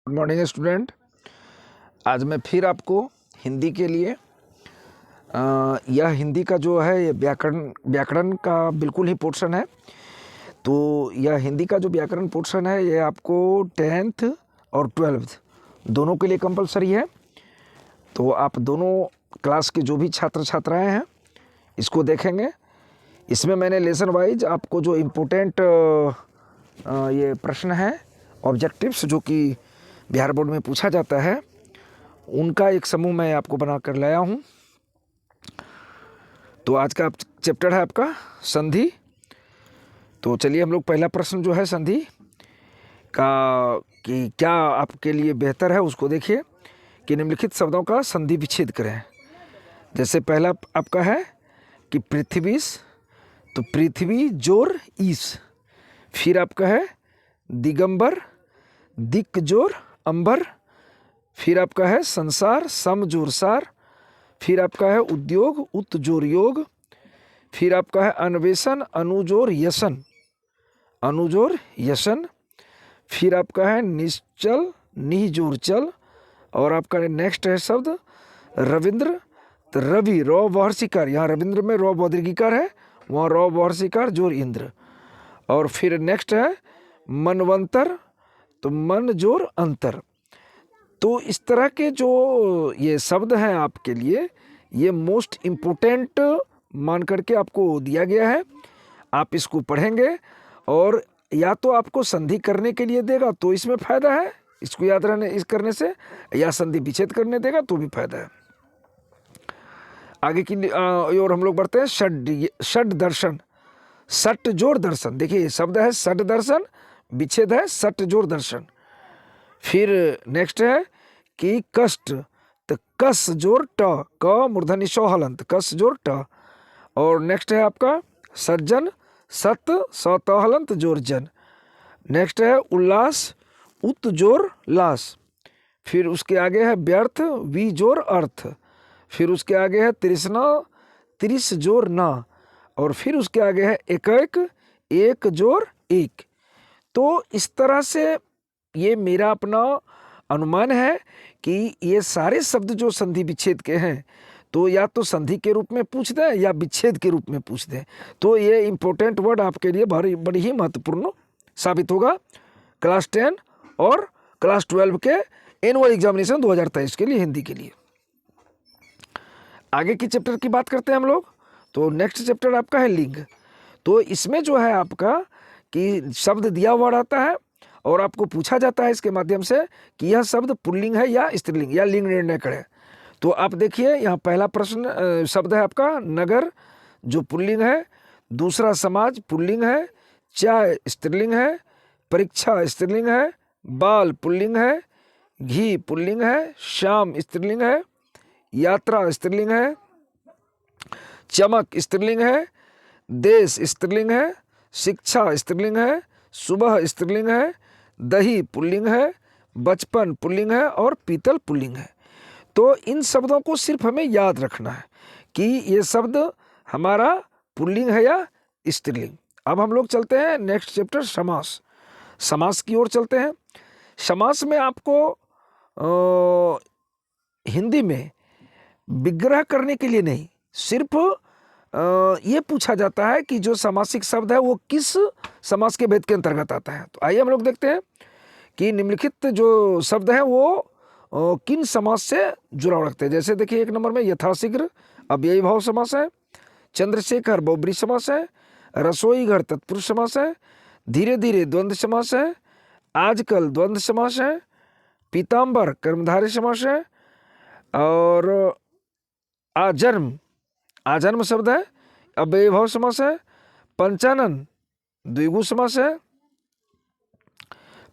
Good morning student. आज मैं फिर आपको हिंदी के लिए यह हिंदी का जो है ये व्याकरण का बिल्कुल ही पोर्शन है। तो यह हिंदी का जो व्याकरण पोर्शन है ये आपको 10th और 12th दोनों के लिए कंपलसरी है। तो आप दोनों क्लास के जो भी छात्र छात्राएं हैं इसको देखेंगे। इसमें मैंने लेसन वाइज आपको जो इम्पोर्टेंट ये प्रश्न है ऑब्जेक्टिव्स जो कि बिहार बोर्ड में पूछा जाता है उनका एक समूह मैं आपको बना कर लाया हूँ। तो आज का चैप्टर है आपका संधि। तो चलिए हम लोग पहला प्रश्न जो है संधि का कि क्या आपके लिए बेहतर है उसको देखिए कि निम्नलिखित शब्दों का संधि विच्छेद करें। जैसे पहला आपका है कि पृथ्वीस, तो पृथ्वी जोर ईस। फिर आपका है दिगंबर, दिक जोर अंबर। फिर आपका है संसार, सम जोर सार। फिर आपका है उद्योग, उत जोर योग। फिर आपका है अन्वेषण, अनुजोर यशन, अनुजोर यशन। फिर आपका है निश्चल, निजोर चल। और आपका नेक्स्ट है शब्द रविंद्र, तो रवि रौ बहर्षिकार, यहाँ रविंद्र में रौ बौद्रिकीकार है, वहाँ रौ बहर्षिकार जोर इंद्र। और फिर नेक्स्ट है मनवंतर, तो मन जोर अंतर। तो इस तरह के जो ये शब्द हैं आपके लिए ये मोस्ट इम्पोर्टेंट मान करके आपको दिया गया है। आप इसको पढ़ेंगे और या तो आपको संधि करने के लिए देगा तो इसमें फ़ायदा है इसको याद रहने इस करने से, या संधि विच्छेद करने देगा तो भी फायदा है। आगे की और हम लोग बढ़ते हैं षड दर्शन, सट जोड़ दर्शन। देखिए शब्द है षड दर्शन, विच्छेद है सट जोड़ दर्शन। फिर नेक्स्ट है कि कष्ट, तो कस जोर ट, क मूर्धनि शौ हलंत, कस जोर ट। और नेक्स्ट है आपका सज्जन, सत सौ त हलंत जोर जन। नेक्स्ट है उल्लास, उत जोर लास। फिर उसके आगे है व्यर्थ, वी जोर अर्थ। फिर उसके आगे है तृष्णा, त्रिस जोर ना। और फिर उसके आगे है एक एक जोर एक। तो इस तरह से ये मेरा अपना अनुमान है कि ये सारे शब्द जो संधि विच्छेद के हैं तो या तो संधि के रूप में पूछ दें या विच्छेद के रूप में पूछ दें। तो ये इम्पोर्टेंट वर्ड आपके लिए बड़ी ही महत्वपूर्ण साबित होगा क्लास 10 और क्लास 12 के एनुअल एग्जामिनेशन 2023 के लिए हिंदी के लिए। आगे की चैप्टर की बात करते हैं हम लोग। तो नेक्स्ट चैप्टर आपका है लिंग। तो इसमें जो है आपका कि शब्द दिया हुआ रहता है और आपको पूछा जाता है इसके माध्यम से कि यह शब्द पुल्लिंग है या स्त्रीलिंग या लिंग निर्णय करें। तो आप देखिए यहाँ पहला प्रश्न शब्द है आपका नगर जो पुल्लिंग है, दूसरा समाज पुल्लिंग है, चाय स्त्रीलिंग है, परीक्षा स्त्रीलिंग है, बाल पुल्लिंग है, घी पुल्लिंग है, शाम स्त्रीलिंग है, यात्रा स्त्रीलिंग है, चमक स्त्रीलिंग है, देश स्त्रीलिंग है, शिक्षा स्त्रीलिंग है, सुबह स्त्रीलिंग है, दही पुल्लिंग है, बचपन पुल्लिंग है और पीतल पुल्लिंग है। तो इन शब्दों को सिर्फ हमें याद रखना है कि ये शब्द हमारा पुल्लिंग है या स्त्रीलिंग। अब हम लोग चलते हैं नेक्स्ट चैप्टर समास, समास की ओर चलते हैं। समास में आपको हिंदी में विग्रह करने के लिए नहीं, सिर्फ ये पूछा जाता है कि जो समासिक शब्द है वो किस समास के भेद के अंतर्गत आता है। तो आइए हम लोग देखते हैं कि निम्नलिखित जो शब्द हैं वो किन समास से जुड़ाव रखते हैं। जैसे देखिए 1 नंबर में यथाशीघ्र अव्ययी भाव समास है, चंद्रशेखर बहुब्रीहि समास है, रसोई घर तत्पुरुष समास है, धीरे धीरे द्वंद्व समास है, आजकल द्वंद्व समास है, पीताम्बर कर्मधारय समास है, और आजन्म, आजन्म शब्द है अव्ययी भाव समास है, पंचानन द्विगु समास है,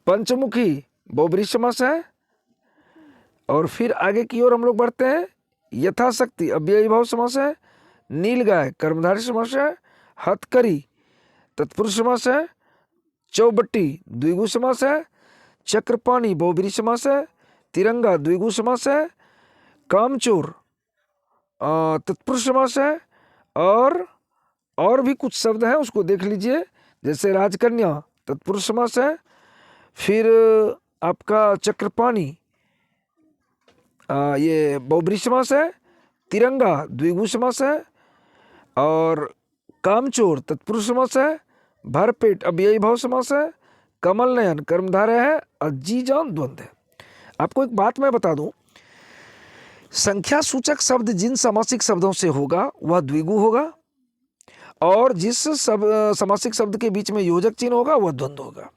पंचमुखी बहुब्रीहि समास है। और फिर आगे की ओर हम लोग बढ़ते हैं यथाशक्ति अव्ययी भाव समास है, नीलगाय कर्मधारय समास है, हथकरी तत्पुरुष समास है, चौबट्टी द्विगु समास है, चक्रपाणी बहुब्रीहि समास है, तिरंगा द्विगु समास है, कामचोर तत्पुरुष समास है। और भी कुछ शब्द हैं उसको देख लीजिए, जैसे राजकन्या तत्पुरुष समास है। फिर आपका चक्रपाणी ये बहुब्रीहि समास है। तिरंगा द्विगु समास है। और कामचोर तत्पुरुष समास है। भरपेट अव्ययी भाव समास है। कमल नयन कर्मधारय है। और जी जान द्वंद्व है। आपको एक बात मैं बता दूं, संख्या सूचक शब्द जिन समासिक शब्दों से होगा वह द्विगु होगा, और जिस समासिक शब्द के बीच में योजक चिन्ह होगा वह द्वंद्व होगा।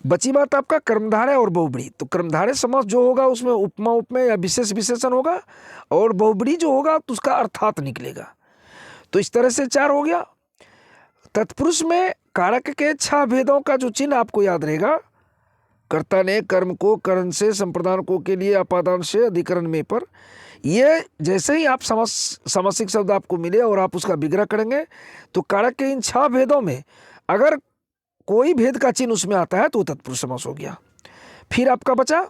बची बात आपका कर्मधारय और बहुब्रीहि। तो कर्मधारय समास जो होगा उसमें उपमा उपमेय या विशेष विशेषण होगा, और बहुब्रीहि जो होगा तो उसका अर्थात निकलेगा। तो इस तरह से 4 हो गया। तत्पुरुष में कारक के 6 भेदों का जो चिन्ह आपको याद रहेगा, कर्ता ने कर्म को करण से संप्रदान को के लिए अपादान से अधिकरण में पर, ये जैसे ही आप समासिक शब्द आपको मिले और आप उसका विग्रह करेंगे तो कारक के इन 6 भेदों में अगर कोई भेद का चिन्ह उसमें आता है तो तत्पुरुष समास हो गया। फिर आपका बचा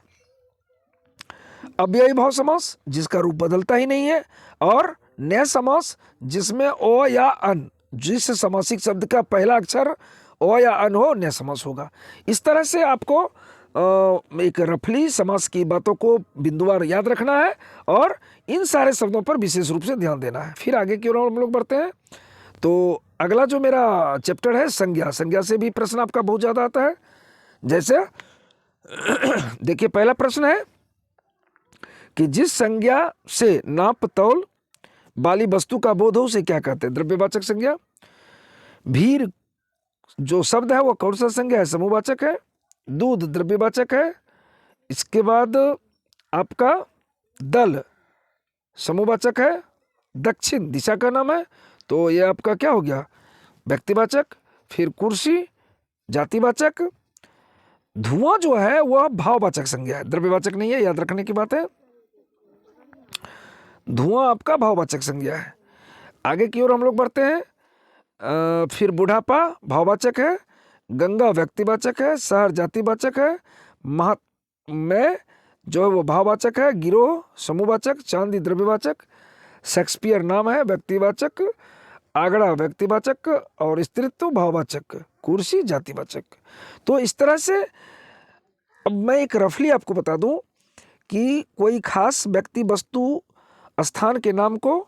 अव्ययी भाव समास जिसका रूप बदलता ही नहीं है, और नय समास जिसमें ओ या अन, जिस समासिक शब्द का पहला अक्षर ओ या अन हो, नय समास होगा। इस तरह से आपको एक रफली समास की बातों को बिंदुवार याद रखना है और इन सारे शब्दों पर विशेष रूप से ध्यान देना है। फिर आगे की ओर हम लोग बढ़ते हैं। तो अगला जो मेरा चैप्टर है संज्ञा। संज्ञा से भी प्रश्न आपका बहुत ज़्यादा आता है। जैसे देखिए, पहला प्रश्न है कि जिस संज्ञा से नाप तौल वाली वस्तु का बोध हो उसे क्या कहते हैं? द्रव्यवाचक संज्ञा। भीर जो शब्द है वो कौन सा संज्ञा है? समूहवाचक है। दूध द्रव्यवाचक है। इसके बाद आपका दल समूहवाचक है। दक्षिण दिशा का नाम है, तो ये आपका क्या हो गया? व्यक्तिवाचक। फिर कुर्सी जातिवाचक। धुआं जो है वह भाववाचक संज्ञा है, द्रव्यवाचक नहीं है, याद रखने की बात है। धुआं आपका भाववाचक संज्ञा है। आगे की ओर हम लोग बढ़ते हैं। फिर बुढ़ापा भाववाचक है। गंगा व्यक्तिवाचक है। शहर जातिवाचक है। मैं जो है वो भाववाचक है। गिरोह समूहवाचक। चांदी द्रव्यवाचक। शेक्सपियर नाम है व्यक्तिवाचक। आगरा व्यक्तिवाचक और स्त्रीत्व भाववाचक। कुर्सी जातिवाचक। तो इस तरह से अब मैं एक रफली आपको बता दूं कि कोई खास व्यक्ति वस्तु स्थान के नाम को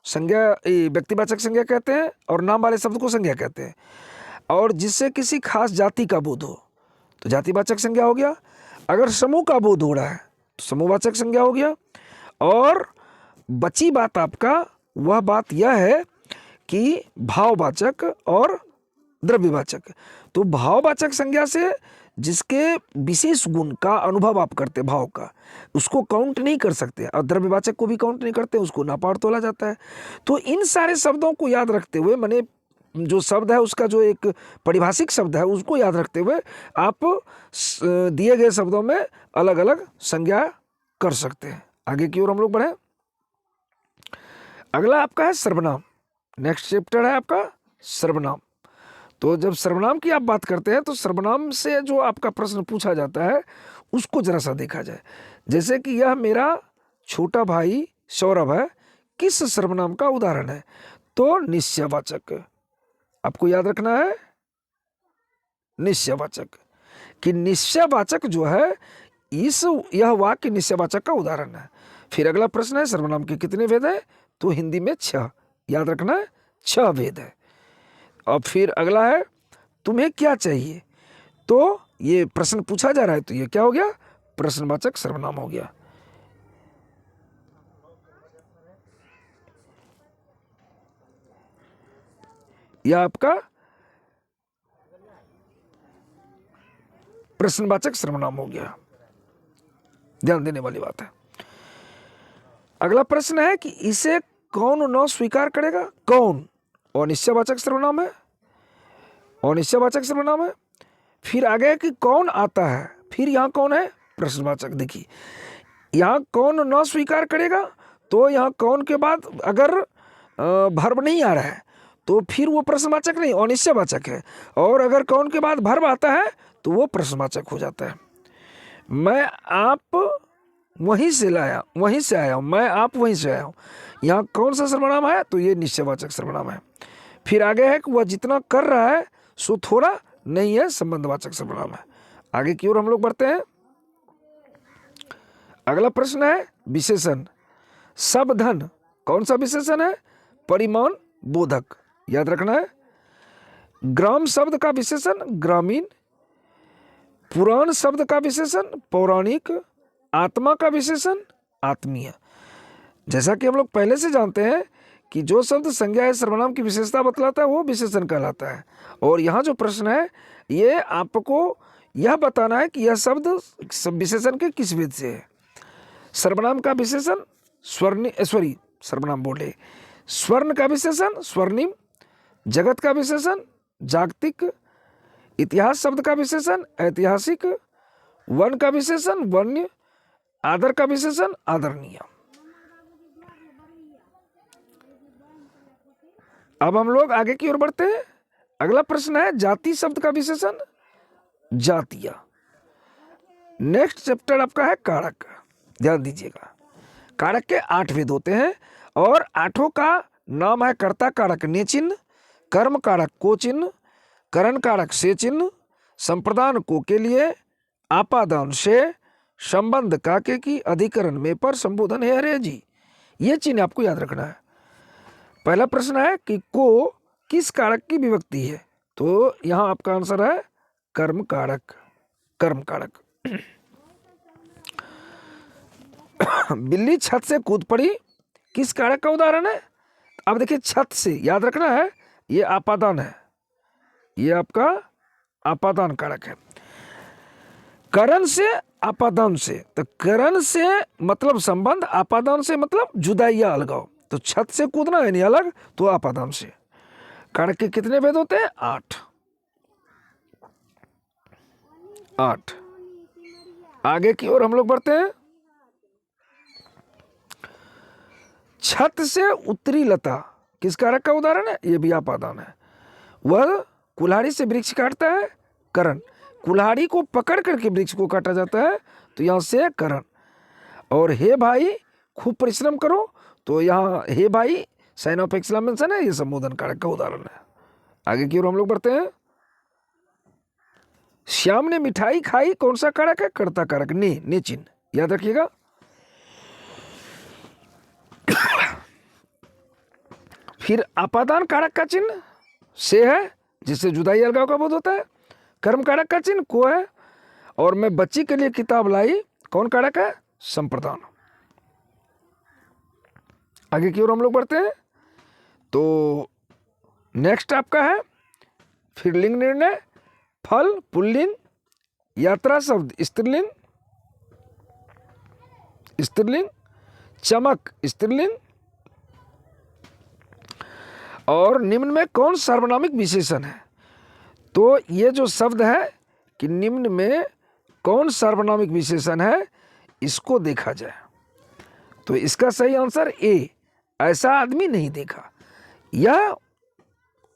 संज्ञा व्यक्तिवाचक संज्ञा कहते हैं और नाम वाले शब्द को संज्ञा कहते हैं, और जिससे किसी खास जाति का बोध हो तो जातिवाचक संज्ञा हो गया। अगर समूह का बोध हो रहा है तो समूहवाचक संज्ञा हो गया। और बची बात आपका वह बात यह है कि भाववाचक और द्रव्यवाचक। तो भाववाचक संज्ञा से जिसके विशेष गुण का अनुभव आप करते भाव का, उसको काउंट नहीं कर सकते, और द्रव्यवाचक को भी काउंट नहीं करते, उसको नापार तोला जाता है। तो इन सारे शब्दों को याद रखते हुए, माने जो शब्द है उसका जो एक परिभाषिक शब्द है उसको याद रखते हुए आप दिए गए शब्दों में अलग अलग संज्ञा कर सकते हैं। आगे की ओर हम लोग बढ़े। अगला आपका है सर्वनाम। नेक्स्ट चैप्टर है आपका सर्वनाम। तो जब सर्वनाम की आप बात करते हैं तो सर्वनाम से जो आपका प्रश्न पूछा जाता है उसको जरा सा देखा जाए। जैसे कि यह मेरा छोटा भाई सौरभ है, किस सर्वनाम का उदाहरण है? तो निश्चयवाचक। आपको याद रखना है निश्चयवाचक, कि निश्चयवाचक जो है यह वाक्य निश्चयवाचक का उदाहरण है। फिर अगला प्रश्न है सर्वनाम के कितने भेद है? तो हिंदी में 6, याद रखना है 6 भेद है। और फिर अगला है तुम्हें क्या चाहिए? तो ये प्रश्न पूछा जा रहा है तो ये क्या हो गया? प्रश्नवाचक सर्वनाम हो गया। यह आपका प्रश्नवाचक सर्वनाम हो गया। ध्यान देने वाली बात है। अगला प्रश्न है कि इसे कौन न स्वीकार करेगा? कौन अनिश्चयवाचक सर्वनाम है, अनिश्चयवाचक सर्वनाम है। फिर आगे कि कौन आता है, फिर यहाँ कौन है? प्रश्नवाचक। देखिए यहाँ कौन न स्वीकार करेगा, तो यहाँ कौन के बाद अगर भर्ब नहीं आ रहा है तो फिर वो प्रश्नवाचक नहीं अनिश्चयवाचक है, और अगर कौन के बाद भर्ब आता है तो वो प्रश्नवाचक हो जाता है। मैं आप वहीं से आया हूँ, मैं आप वहीं से आया हूँ। यहाँ कौन सा सर्वनाम है? तो ये निश्चयवाचक सर्वनाम है। फिर आगे है कि वह जितना कर रहा है सो थोड़ा नहीं है, संबंधवाचक सर्वनाम है। आगे की ओर हम लोग बढ़ते हैं। अगला प्रश्न है विशेषण। सबधन कौन सा विशेषण है? परिमाण बोधक, याद रखना है। ग्राम शब्द का विशेषण ग्रामीण, पुराण शब्द का विशेषण पौराणिक, आत्मा का विशेषण आत्मीय। जैसा कि हम लोग पहले से जानते हैं कि जो शब्द संज्ञा या सर्वनाम की विशेषता बतलाता है वो विशेषण कहलाता है। और यहाँ जो प्रश्न है ये आपको यह बताना है कि यह शब्द विशेषण के किस विध से है। सर्वनाम का विशेषण सर्वनाम बोले, स्वर्ण का विशेषण स्वर्णिम, जगत का विशेषण जागतिक, इतिहास शब्द का विशेषण ऐतिहासिक, वन का विशेषण वन्य, आदर का विशेषण आदरणीय। अब हम लोग आगे की ओर बढ़ते हैं। अगला प्रश्न है जाति शब्द का विशेषण जातीय। नेक्स्ट चैप्टर आपका है कारक। ध्यान दीजिएगा, कारक के 8 भेद होते हैं और 8 का नाम है कर्ता कारक ने चिन्ह, कर्म कारक को चिन्ह, करण कारक से चिन्ह, संप्रदान को के लिए, आपादान से, संबंध काके की, अधिकरण में पर, संबोधन है अरे जी। ये चिन्ह आपको याद रखना है। पहला प्रश्न है कि को किस कारक की विभक्ति है? तो यहां आपका आंसर है कर्म कारक। कर्म कारक। बिल्ली छत से कूद पड़ी किस कारक का उदाहरण है? अब देखिए छत से याद रखना है, ये आपादान है, ये आपका आपादान कारक है। करण से आपादान से, तो करण से मतलब संबंध, आपादान से मतलब जुदाई या अलगाव। तो छत से कूदना है नहीं अलग, तो आपादान से। कारक के कितने भेद होते हैं? 8। आगे की ओर हम लोग बढ़ते हैं। छत से उतरी लता किस कारक का उदाहरण है? ये भी आपादान है। वह कुल्हाड़ी से वृक्ष काटता है करण, कुल्हाड़ी को पकड़ करके वृक्ष को काटा जाता है, तो यहां से करण। और हे भाई खूब परिश्रम करो, तो यहाँ हे भाई साइन ऑफ एक्सक्लेमेशन है, ये संबोधन कारक का उदाहरण है। आगे की ओर हम लोग बढ़ते हैं। श्याम ने मिठाई खाई कौन सा कारक है? कर्ता कारक ने चिन्ह, याद रखिएगा। फिर आपादान कारक का चिन्ह से है, जिससे जुदाई अलगाव का बोध होता है। कर्म कारक का चिन्ह को है। और मैं बच्ची के लिए किताब लाई कौन कारक है? संप्रदान। आगे की ओर हम लोग बढ़ते हैं। तो नेक्स्ट आपका है फिर लिंग निर्णय। फल पुल्लिंग, यात्रा शब्द स्त्रीलिंग, चमक स्त्रीलिंग। और निम्न में कौन सार्वनामिक विशेषण है? तो ये जो शब्द है कि निम्न में कौन सार्वनामिक विशेषण है, इसको देखा जाए। तो इसका सही आंसर ए, ऐसा आदमी नहीं देखा। यह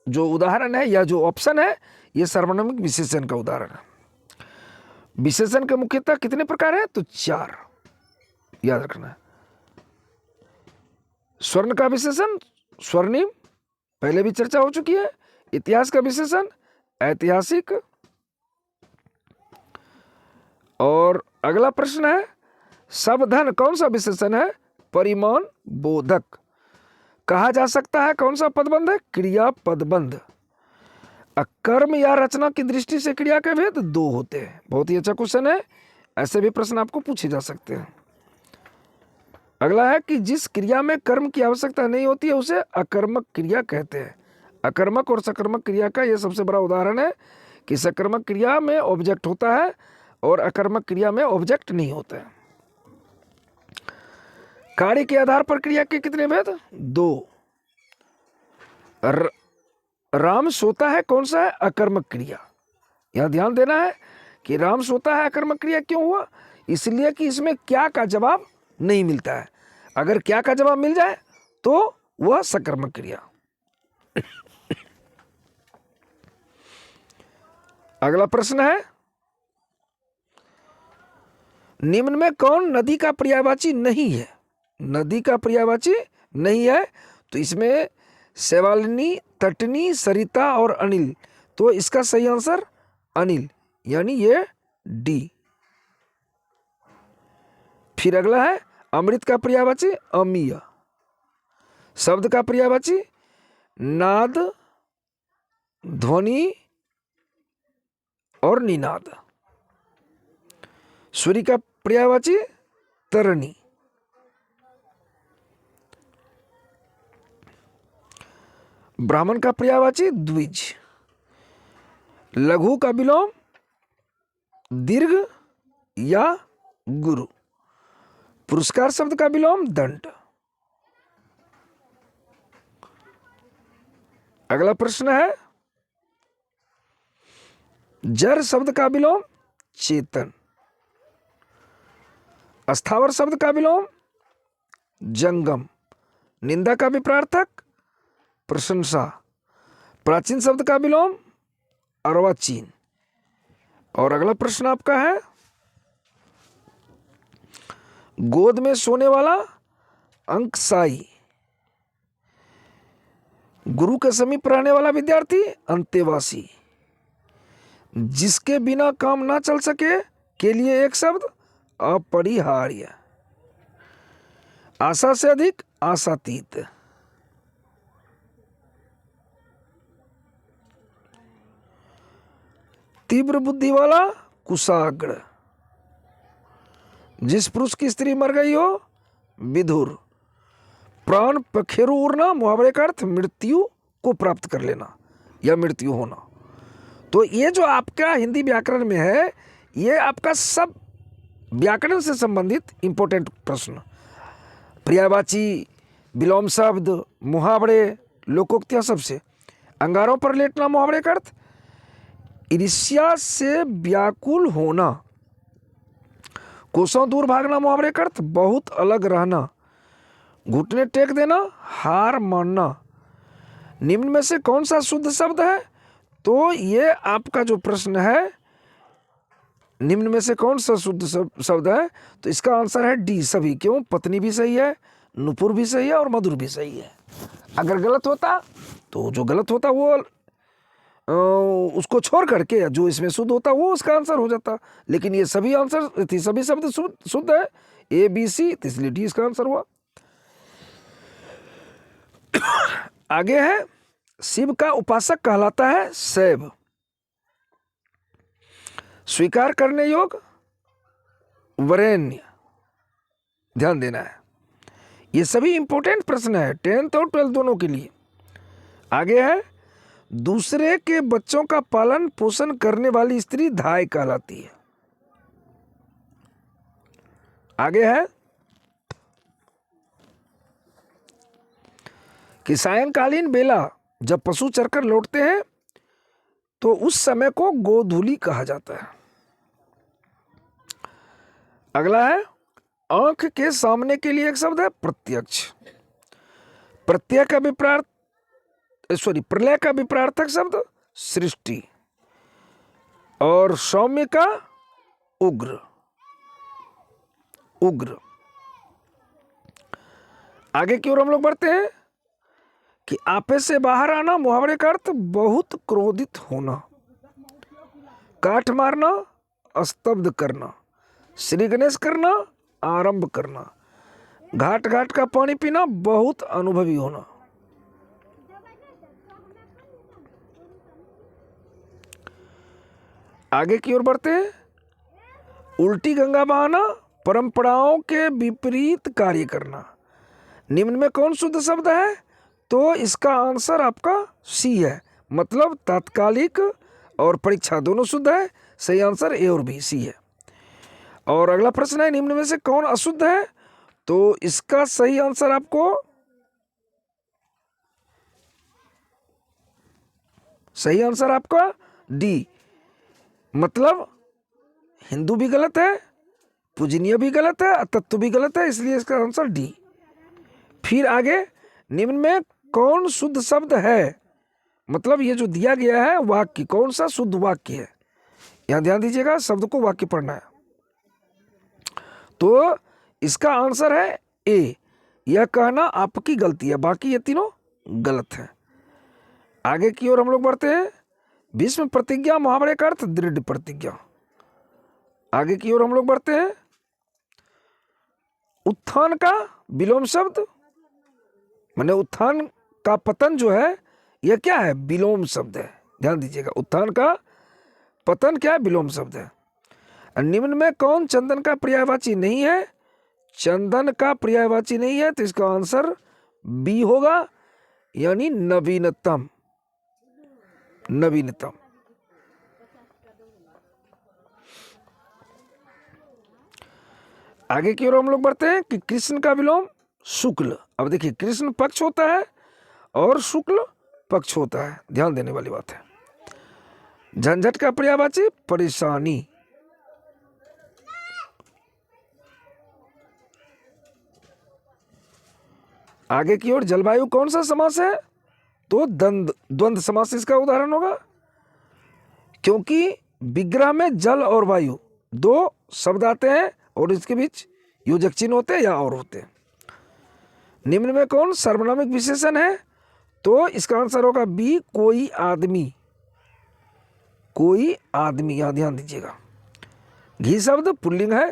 जो उदाहरण है या जो ऑप्शन है, यह सार्वनामिक विशेषण का उदाहरण है। विशेषण के मुख्यतः कितने प्रकार है? तो 4, याद रखना है। स्वर्ण का विशेषण स्वर्णिम, पहले भी चर्चा हो चुकी है। इतिहास का विशेषण ऐतिहासिक। और अगला प्रश्न है सबधन कौन सा विशेषण है? परिमाण बोधक। कहा जा सकता है कौन सा पदबंध है? क्रिया पदबंध। कर्म या रचना की दृष्टि से क्रिया के भेद 2 होते हैं। बहुत ही अच्छा क्वेश्चन है, ऐसे भी प्रश्न आपको पूछे जा सकते हैं। अगला है कि जिस क्रिया में कर्म की आवश्यकता नहीं होती है उसे अकर्मक क्रिया कहते हैं। अकर्मक और सकर्मक क्रिया का यह सबसे बड़ा उदाहरण है कि सकर्मक क्रिया में ऑब्जेक्ट होता है और अकर्मक क्रिया में ऑब्जेक्ट नहीं होता है। कार्य के आधार पर क्रिया के कितने भेद? 2। राम सोता है कौन सा है? अकर्मक क्रिया। यहां ध्यान देना है कि राम सोता है अकर्मक क्रिया क्यों हुआ? इसलिए कि इसमें क्या का जवाब नहीं मिलता है। अगर क्या का जवाब मिल जाए तो वह सकर्मक क्रिया। अगला प्रश्न है निम्न में कौन नदी का पर्यायवाची नहीं है? नदी का पर्यायवाची नहीं है, तो इसमें शैवालिनी, तटनी, सरिता और अनिल। तो इसका सही आंसर अनिल, यानी ये डी। फिर अगला है अमृत का पर्यायवाची अमीय, शब्द का पर्यायवाची नाद, ध्वनि और निनाद। सूर्य का पर्यायवाची तरणी। ब्राह्मण का पर्यायवाची द्विज। लघु का विलोम दीर्घ या गुरु। पुरस्कार शब्द का विलोम दंड। अगला प्रश्न है जर शब्द का विलोम चेतन। अस्थावर शब्द का विलोम जंगम। निंदा का विपरार्थक प्रशंसा। प्राचीन शब्द का विलोम अर्वाचीन। और अगला प्रश्न आपका है गोद में सोने वाला अंकसाई। गुरु के समीप रहने वाला विद्यार्थी अंतेवासी। जिसके बिना काम ना चल सके के लिए एक शब्द अपरिहार्य। आशा से अधिक आशातीत। तीव्र बुद्धि वाला कुशाग्र। जिस पुरुष की स्त्री मर गई हो विधुर। प्राण पखेरु उड़ना मुहावरे का अर्थ मृत्यु को प्राप्त कर लेना या मृत्यु होना। तो ये जो आपका हिंदी व्याकरण में है ये आपका सब व्याकरण से संबंधित इंपॉर्टेंट प्रश्न, पर्यायवाची, विलोम शब्द, मुहावरे, लोकोक्तियां, सबसे। अंगारों पर लेटना मुहावरे का अर्थ ईर्ष्या से व्याकुल होना। कोसों दूर भागना मुहावरे का अर्थ बहुत अलग रहना। घुटने टेक देना हार मानना। निम्न में से कौन सा शुद्ध शब्द है? तो ये आपका जो प्रश्न है निम्न में से कौन सा शुद्ध शब्द है, तो इसका आंसर है डी सभी। क्यों? पत्नी भी सही है, नुपुर भी सही है और मधुर भी सही है। अगर गलत होता तो जो गलत होता वो उसको छोड़ करके जो इसमें शुद्ध होता वो उसका आंसर हो जाता। लेकिन ये सभी आंसर सभी शब्द शुद्ध है, ए बी सी, इसलिए डी इसका आंसर हुआ। आगे है शिव का उपासक कहलाता है शैव। स्वीकार करने योग्य वरेण्य। ध्यान देना है, ये सभी इंपॉर्टेंट प्रश्न है 10th और 12th दोनों के लिए। आगे है दूसरे के बच्चों का पालन पोषण करने वाली स्त्री धाय कहलाती है। आगे है कि सायंकालीन बेला जब पशु चरकर लौटते हैं तो उस समय को गोधूली कहा जाता है। अगला है आंख के सामने के लिए एक शब्द है प्रत्यक्ष। प्रत्यय का विपरार्थ प्रलय का विपरार्थक शब्द सृष्टि। और सौम्य का उग्र। उग्र। आगे की ओर हम लोग बढ़ते हैं कि आपे से बाहर आना मुहावरे का अर्थ बहुत क्रोधित होना। काठ मारना स्तब्ध करना। श्री गणेश करना आरंभ करना। घाट घाट का पानी पीना बहुत अनुभवी होना। आगे की ओर बढ़ते हैं उल्टी गंगा बहाना परंपराओं के विपरीत कार्य करना। निम्न में कौन शुद्ध शब्द है? तो इसका आंसर आपका सी है, मतलब तात्कालिक और परीक्षा दोनों शुद्ध है। सही आंसर ए और बी, सी है। और अगला प्रश्न है निम्न में से कौन अशुद्ध है? तो इसका सही आंसर आपको सही आंसर आपका डी, मतलब हिंदू भी गलत है, पूजनीय भी गलत है, तत्व भी गलत है, इसलिए इसका आंसर डी। फिर आगे निम्न में कौन शुद्ध शब्द है, मतलब ये जो दिया गया है वाक्य कौन सा शुद्ध वाक्य है। यहां ध्यान दीजिएगा, शब्द को वाक्य पढ़ना है। तो इसका आंसर है ए। यह कहना आपकी गलती है, बाकी ये तीनों गलत है। आगे की ओर हम लोग बढ़ते हैं। भीष्म प्रतिज्ञा मुहावरे का अर्थ दृढ़ प्रतिज्ञा। आगे की ओर हम लोग बढ़ते हैं। उत्थान का विलोम शब्द, माने उत्थान का पतन जो है यह क्या है? विलोम शब्द है। ध्यान दीजिएगा, उत्थान का पतन क्या है? विलोम शब्द है। निम्न में कौन चंदन का पर्यायवाची नहीं है? चंदन का पर्यायवाची नहीं है, तो इसका आंसर बी होगा, यानी नवीनतम। नवीनतम। आगे की ओर हम लोग बढ़ते हैं कि कृष्ण का विलोम शुक्ल। अब देखिए, कृष्ण पक्ष होता है और शुक्ल पक्ष होता है, ध्यान देने वाली बात है। झंझट का पर्यायवाची परेशानी। आगे की ओर जलवायु कौन सा समास है? तो द्वंद्व समास इसका उदाहरण होगा, क्योंकि विग्रह में जल और वायु दो शब्द आते हैं और इसके बीच योजक चिन्ह होते हैं या और होते हैं। निम्न में कौन सर्वनामिक विशेषण है? तो इसका आंसर होगा बी, कोई आदमी। कोई आदमी, यहां ध्यान दीजिएगा। घी शब्द पुल्लिंग है,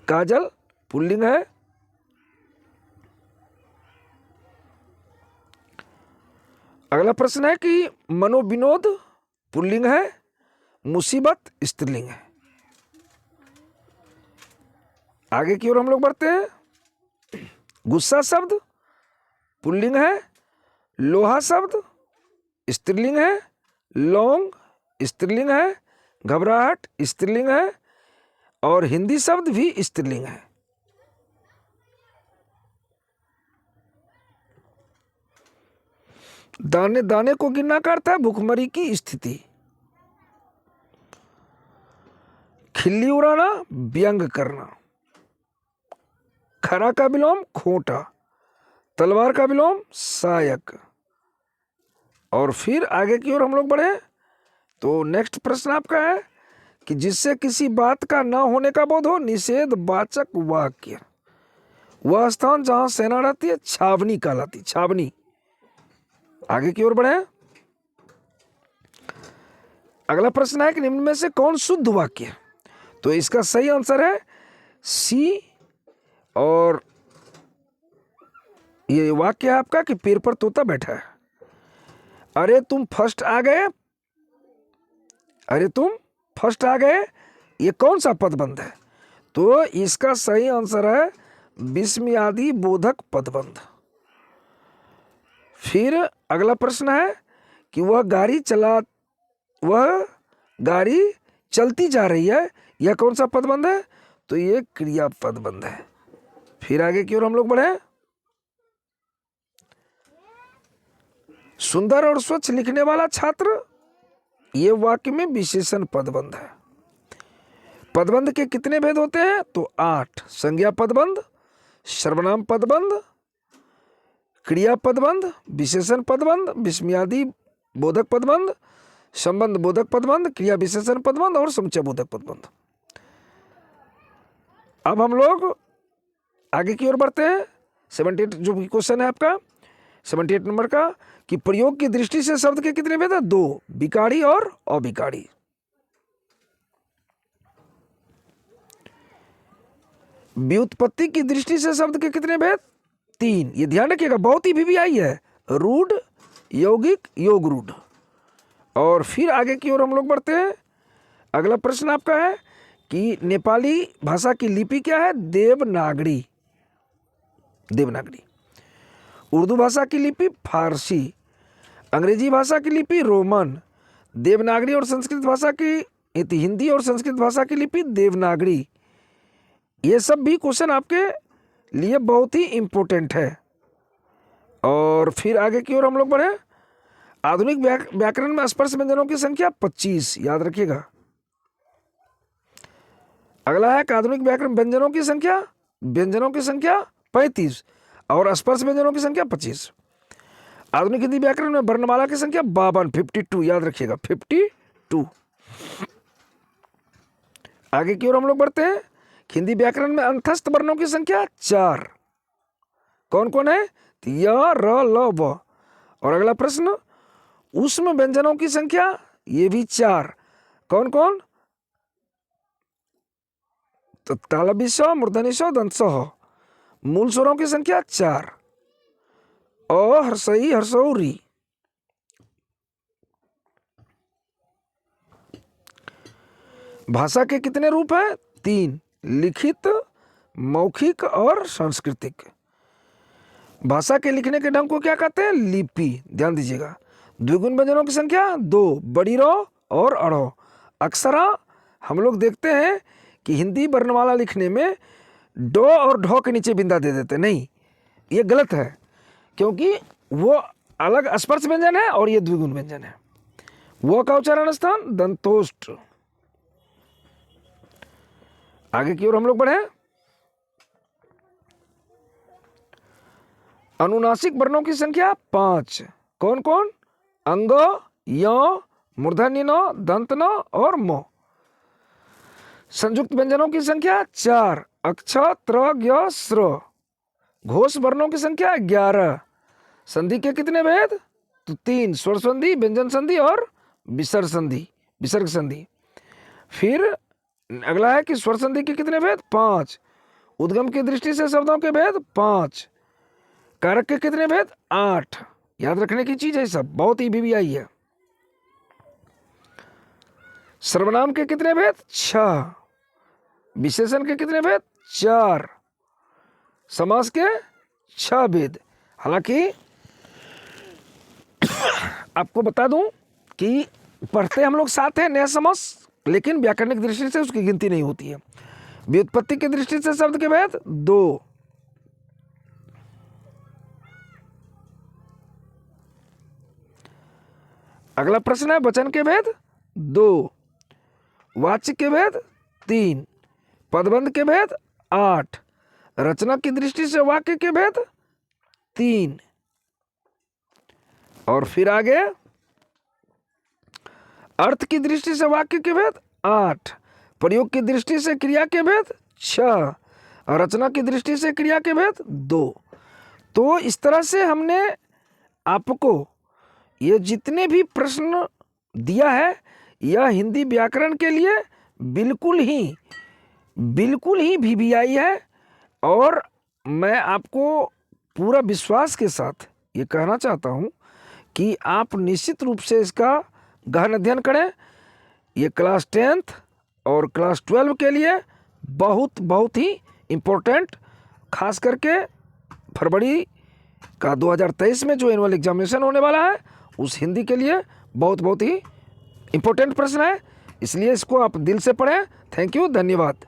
काजल पुल्लिंग है। अगला प्रश्न है कि मनोविनोद पुल्लिंग है, मुसीबत स्त्रीलिंग है। आगे की ओर हम लोग बढ़ते हैं। गुस्सा शब्द पुल्लिंग है, लोहा शब्द स्त्रीलिंग है, लौंग स्त्रीलिंग है, घबराहट स्त्रीलिंग है और हिंदी शब्द भी स्त्रीलिंग है। दाने दाने को गिनना का अर्थ है भूखमरी की स्थिति। खिल्ली उड़ाना व्यंग करना। खरा का विलोम खोटा, तलवार का विलोम सहायक। और फिर आगे की ओर हम लोग बढ़े तो नेक्स्ट प्रश्न आपका है कि जिससे किसी बात का न होने का बोध हो, निषेध वाचक वाक्य। वह स्थान जहां सेना रहती है छावनी कहलाती, छावनी। आगे की ओर बढ़े। अगला प्रश्न है कि निम्न में से कौन शुद्ध वाक्य है? तो इसका सही आंसर है सी। और ये वाक्य है आपका कि पेड़ पर तोता बैठा है। अरे तुम फर्स्ट आ गए, अरे तुम फर्स्ट आ गए, ये कौन सा पदबंध है? तो इसका सही आंसर है विस्मयादि बोधक पदबंध। फिर अगला प्रश्न है कि वह गाड़ी चलती जा रही है, यह कौन सा पदबंध है? तो ये क्रिया पदबंध है। फिर आगे की ओर हम लोग बढ़े। सुंदर और स्वच्छ लिखने वाला छात्र, ये वाक्य में विशेषण पदबंध है। पदबंध के कितने भेद होते हैं? तो 8। संज्ञा पदबंध, सर्वनाम पदबंध, क्रिया पदबंध, विशेषण पदबंध, विस्मयादि बोधक पदबंध, संबंध बोधक पदबंध, क्रिया विशेषण पदबंध और समुच्चय बोधक पदबंध। अब हम लोग आगे की ओर बढ़ते हैं। 78 जो क्वेश्चन है आपका 78 नंबर का कि प्रयोग की दृष्टि से शब्द के कितने भेद है? 2, विकारी और अविकारी। व्युत्पत्ति की दृष्टि से शब्द के कितने भेद? 3। ये ध्यान रखिएगा, बहुत ही वीवीआई है। रूढ़, यौगिक, योग रूढ़। और फिर आगे की ओर हम लोग बढ़ते हैं। अगला प्रश्न आपका है कि नेपाली भाषा की लिपि क्या है? देवनागरी। देवनागरी। उर्दू भाषा की लिपि फारसी, अंग्रेजी भाषा की लिपि रोमन, देवनागरी और संस्कृत भाषा की हिंदी और संस्कृत भाषा की लिपि देवनागरी। ये सब भी क्वेश्चन आपके लिए बहुत ही इंपॉर्टेंट है। और फिर आगे की ओर हम लोग बढ़े। आधुनिक व्याकरण में स्पर्श व्यंजनों की संख्या 25, याद रखिएगा। अगला है कि आधुनिक व्याकरण व्यंजनों की संख्या 35 और स्पर्श व्यंजनों की संख्या 25। आधुनिक हिंदी व्याकरण में वर्णमाला की संख्या 52, याद रखिएगा 52। आगे की ओर हम लोग बढ़ते हैं। हिंदी व्याकरण में अंतस्थ वर्णों की संख्या 4। कौन कौन है? य, र, ल, व। और अगला प्रश्न, ऊष्म व्यंजनों की संख्या, ये भी 4। कौन कौन? तो तालव्य मूर्धन्य स दंत स ह। मूल स्वरों की संख्या 4। अ हर्षई हर्षौ री। भाषा के कितने रूप हैं? 3, लिखित, मौखिक और सांस्कृतिक। भाषा के लिखने के ढंग को क्या कहते हैं? लिपि। ध्यान दीजिएगा। द्विगुण व्यंजनों की संख्या 2, बड़ी रो और अड़ो। अक्सर हम लोग देखते हैं कि हिंदी वर्णमाला लिखने में डो और ढो के नीचे बिंदा दे देते, नहीं, ये गलत है, क्योंकि वो अलग स्पर्श व्यंजन है और ये द्विगुण व्यंजन है। वो का उच्चारण स्थान दंतोष्ठ। आगे की ओर हम लोग बढ़े। अनुनासिक वर्णों की संख्या 5। कौन कौन? अंग, य, मूर्धन्य न, दंत न और म। संयुक्त व्यंजनों की संख्या 4। अक्ष, त्र, ज्ञ, स्र। घोष वर्णों की संख्या 11। संधि के कितने भेद? तो 3, स्वर संधि, व्यंजन संधि और विसर्ग संधि, विसर्ग संधि। फिर अगला है कि स्वर संधि के कितने भेद? 5। उद्गम की दृष्टि से शब्दों के भेद 5। कारक के कितने भेद? 8। याद रखने की चीज है, सब बहुत ही वीवीआई है। सर्वनाम के कितने भेद? 6। विशेषण के कितने भेद? 4। समास के 6 भेद। हालांकि आपको बता दूं कि पढ़ते हम लोग 7 हैं नया समास, लेकिन व्याकरणिक दृष्टि से उसकी गिनती नहीं होती है। व्युत्पत्ति की दृष्टि से शब्द के भेद 2। अगला प्रश्न है वचन के भेद 2, वाच्य के भेद 3, पदबंध के भेद 8, रचना की दृष्टि से वाक्य के भेद 3। और फिर आगे अर्थ की दृष्टि से वाक्य के भेद 8, प्रयोग की दृष्टि से क्रिया के भेद 6 और रचना की दृष्टि से क्रिया के भेद 2। तो इस तरह से हमने आपको ये जितने भी प्रश्न दिया है, यह हिंदी व्याकरण के लिए बिल्कुल ही वीवीआई है। और मैं आपको पूरा विश्वास के साथ ये कहना चाहता हूँ कि आप निश्चित रूप से इसका गहन अध्ययन करें। ये क्लास 10th और क्लास 12 के लिए बहुत ही इम्पोर्टेंट, खास करके फरवरी का 2023 में जो एनुअल एग्जामिनेशन होने वाला है, उस हिंदी के लिए बहुत ही इम्पोर्टेंट प्रश्न है। इसलिए इसको आप दिल से पढ़ें। थैंक यू, धन्यवाद।